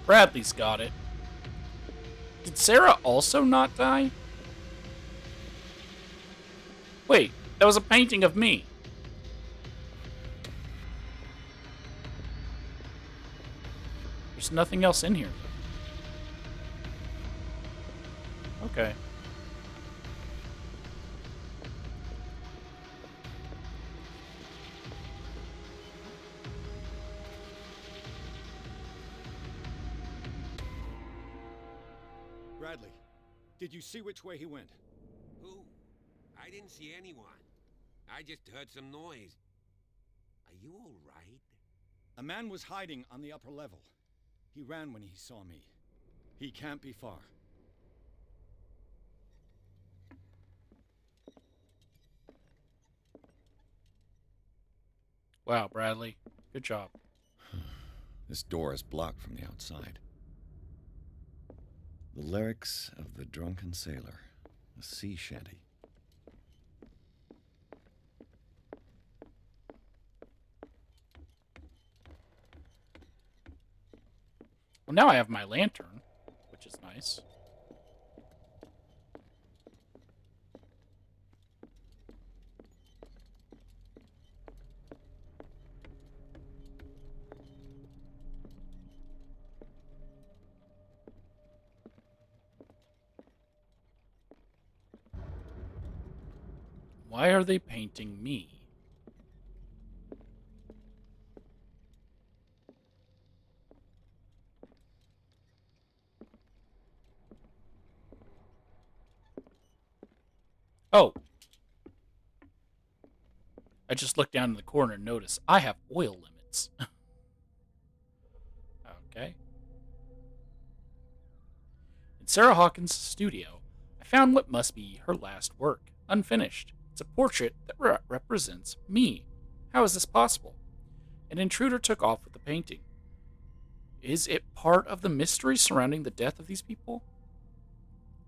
Bradley's got it. Did Sarah also not die? Wait, that was a painting of me. There's nothing else in here. Okay. Bradley, did you see which way he went? Who? I didn't see anyone. I just heard some noise. Are you all right? A man was hiding on the upper level. He ran when he saw me. He can't be far. Wow, Bradley. Good job. This door is blocked from the outside. The lyrics of the drunken sailor. A sea shanty. Well, now I have my lantern, which is nice. Why are they painting me? Oh. I just looked down in the corner and noticed I have oil limits. Okay. In Sarah Hawkins' studio, I found what must be her last work, unfinished. It's a portrait that represents me. How is this possible? An intruder took off with the painting. Is it part of the mystery surrounding the death of these people?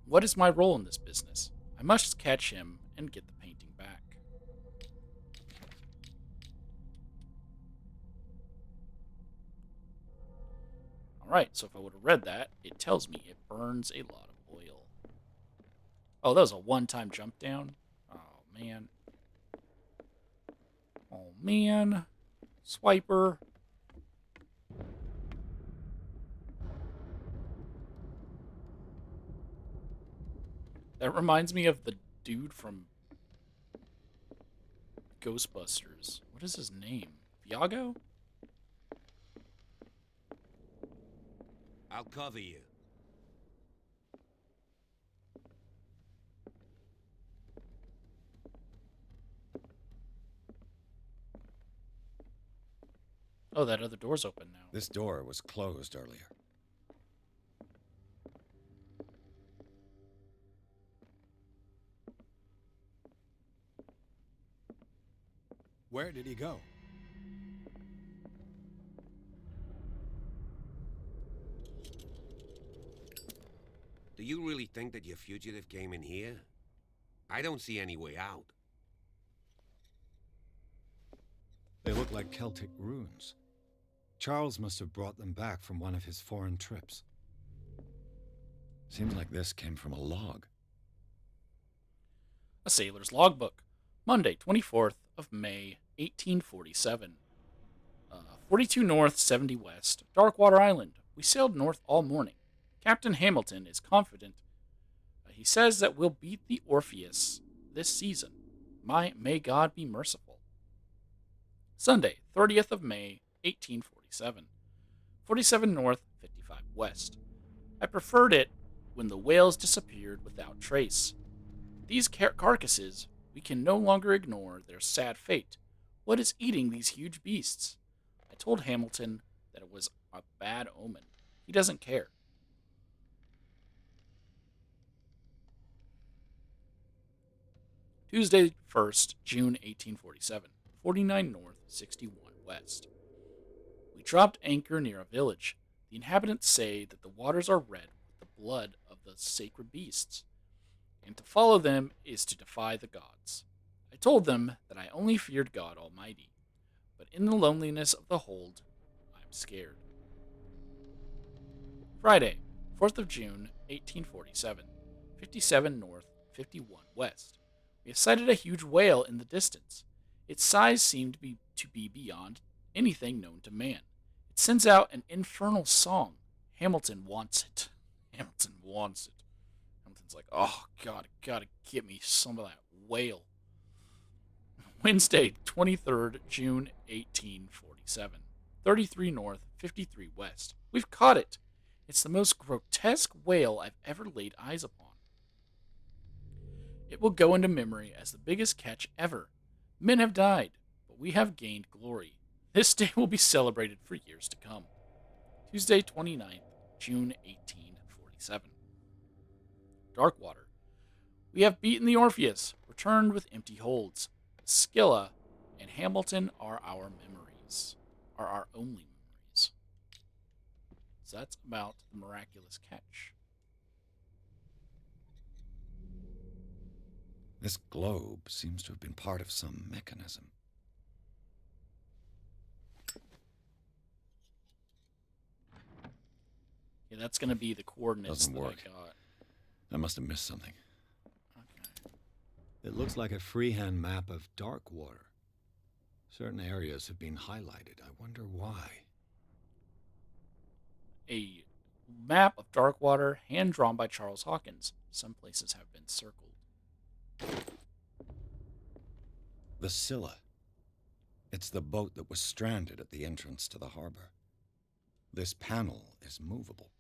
What is my role in this business? I must catch him and get the painting back. Alright, so if I would have read that, it tells me it burns a lot of oil. Oh, that was a one-time jump down? Oh, man. Oh, man. Swiper. That reminds me of the dude from Ghostbusters. What is his name? Viago? I'll cover you. Oh, that other door's open now. This door was closed earlier. Where did he go? Do you really think that your fugitive came in here? I don't see any way out. They look like Celtic runes. Charles must have brought them back from one of his foreign trips. Seems like this came from a log. A sailor's logbook. Monday, 24th of May, 1847. 42 north, 70 west. Darkwater Island. We sailed north all morning. Captain Hamilton is confident. He says that we'll beat the Orpheus this season. May God be merciful. Sunday, 30th of May, 1847. 47 north, 55 west. I preferred it when the whales disappeared without trace. These carcasses, we can no longer ignore their sad fate. What is eating these huge beasts? I told Hamilton that it was a bad omen. He doesn't care. Tuesday, 1st, June 1847. 49 north, 61 west. We dropped anchor near a village. The inhabitants say that the waters are red with the blood of the sacred beasts, and to follow them is to defy the gods. I told them that I only feared God Almighty, but in the loneliness of the hold, I'm scared. Friday, 4th of June, 1847. 57 north, 51 west. We have sighted a huge whale in the distance. Its size seemed to be beyond anything known to man. It sends out an infernal song. Hamilton wants it. Hamilton wants it. Hamilton's like, oh, God, gotta get me some of that whale. Wednesday, 23rd, June, 1847. 33 north, 53 west. We've caught it. It's the most grotesque whale I've ever laid eyes upon. It will go into memory as the biggest catch ever. Men have died, but we have gained glory. This day will be celebrated for years to come. Tuesday, 29th, June 1847. Darkwater. We have beaten the Orpheus, returned with empty holds. Scylla and Hamilton are our memories, are our only memories. So that's about the miraculous catch. This globe seems to have been part of some mechanism. Yeah, that's going to be the coordinates Doesn't that work. I got. I must have missed something. Okay. It looks like a freehand map of Darkwater. Certain areas have been highlighted. I wonder why. A map of Darkwater, hand drawn by Charles Hawkins. Some places have been circled. The Scylla. It's the boat that was stranded at the entrance to the harbor. This panel is movable.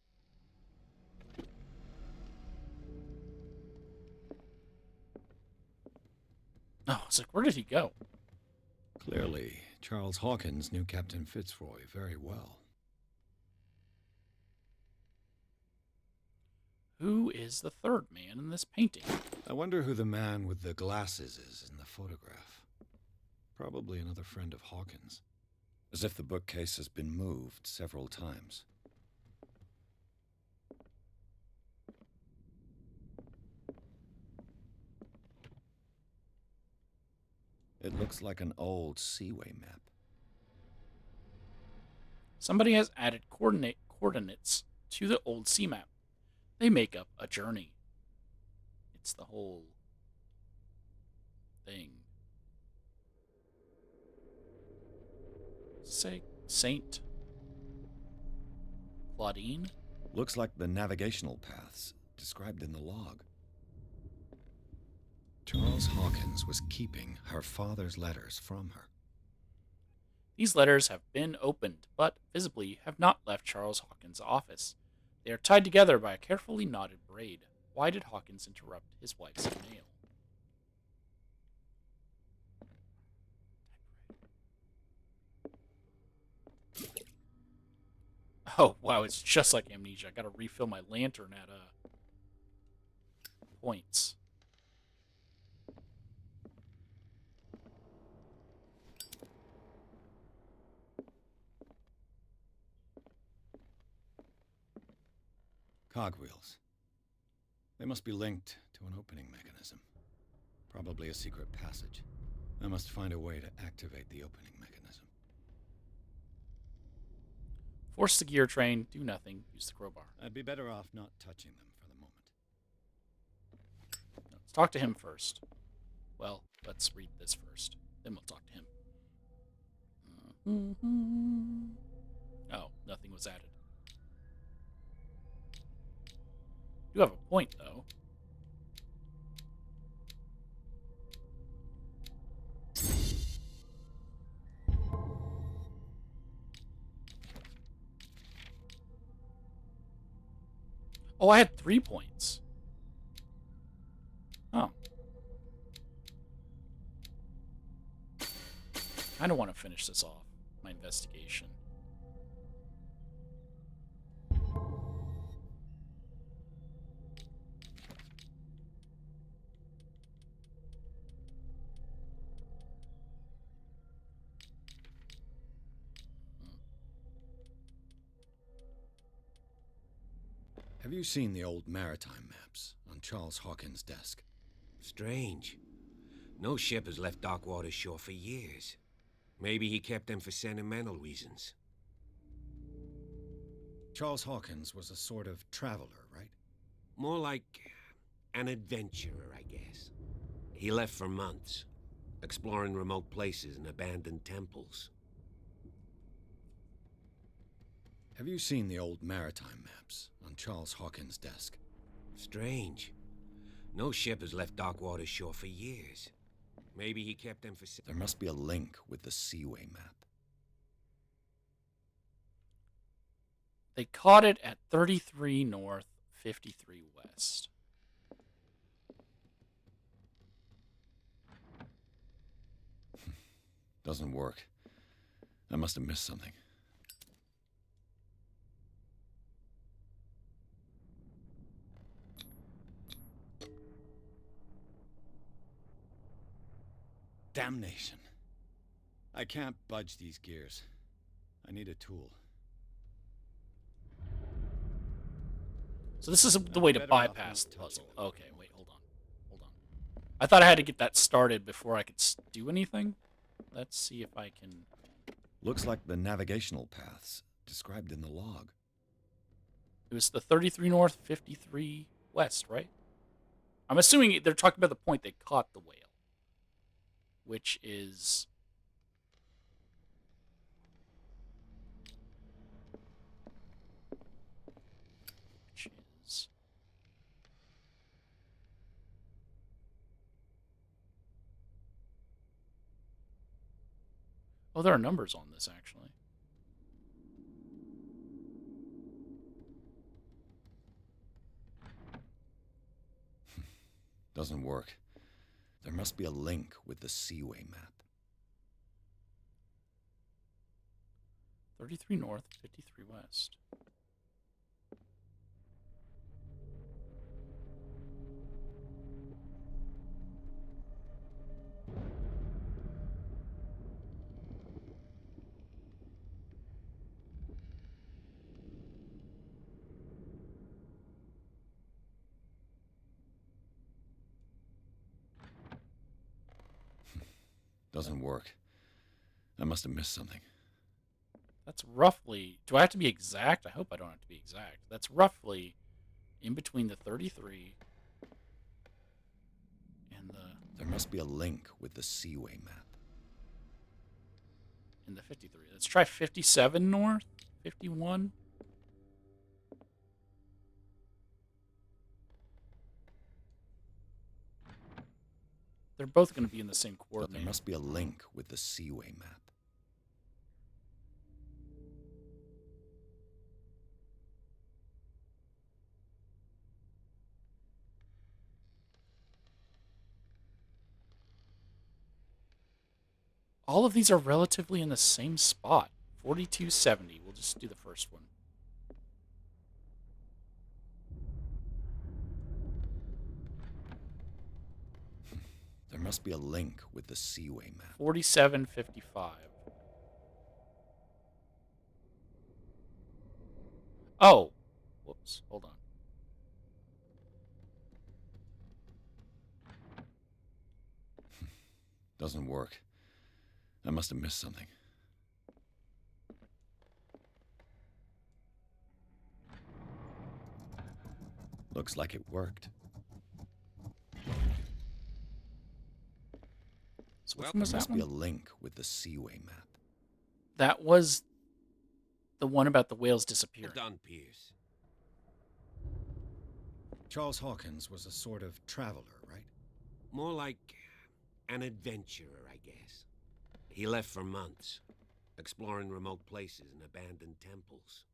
Oh, it's like, where did he go? Clearly, Charles Hawkins knew Captain Fitzroy very well. Who is the third man in this painting? I wonder who the man with the glasses is in the photograph. Probably another friend of Hawkins. As if the bookcase has been moved several times. It looks like an old seaway map. Somebody has added coordinates to the old sea map. They make up a journey. It's the whole thing. Say Saint Claudine? Looks like the navigational paths described in the log. Charles Hawkins was keeping her father's letters from her. These letters have been opened, but visibly have not left Charles Hawkins' office. They are tied together by a carefully knotted braid. Why did Hawkins interrupt his wife's mail? Oh, wow, it's just like Amnesia. I gotta refill my lantern at points. Cogwheels. They must be linked to an opening mechanism. Probably a secret passage. I must find a way to activate the opening mechanism. Force the gear train, do nothing, use the crowbar. I'd be better off not touching them for the moment. Let's talk to him first. Well, let's read this first. Then we'll talk to him. Oh, nothing was added. You have a point, though. Oh, I had 3 points. Oh. I don't want to finish this off, my investigation. Have you seen the old maritime maps on Charles Hawkins' desk? Strange. No ship has left Darkwater's shore for years. Maybe he kept them for sentimental reasons. Charles Hawkins was a sort of traveler, right? More like an adventurer, I guess. He left for months, exploring remote places and abandoned temples. Have you seen the old maritime maps on Charles Hawkins' desk? Strange. No ship has left Darkwater's shore for years. Maybe he kept them for... There must be a link with the Seaway map. They caught it at 33 north, 53 west. Doesn't work. I must have missed something. Damnation. I can't budge these gears. I need a tool. So this is the way to Better off bypass not the puzzle. touching them. Okay, wait, hold on. Hold on. I thought I had to get that started before I could do anything. Let's see if I can... Looks like the navigational paths described in the log. It was the 33 north, 53 west, right? I'm assuming they're talking about the point they caught the whale. Which is... Oh, there are numbers on this, actually. Doesn't work. There must be a link with the Seaway map. 33 north, 53 west. Doesn't work. I must have missed something. That's roughly... Do I have to be exact? I hope I don't have to be exact. That's roughly in between the 33 and There must be a link with the Seaway map. the 53. Let's try 57 north. 51. They're both going to be in the same But coordinate. there must be a link with the Seaway map. All of these are relatively in the same spot. 4270. We'll just do the first one. There must be a link with the Seaway map. 4755. Oh. Whoops. Hold on. Doesn't work. I must have missed something. Looks like it worked. So which Well, one was There that must be a one? link with the Seaway map. That was the one about the whales disappearing. Done, Pierce. Charles Hawkins was a sort of traveler, right? More like an adventurer, I guess. He left for months, exploring remote places and abandoned temples.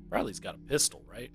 Bradley's got a pistol, right?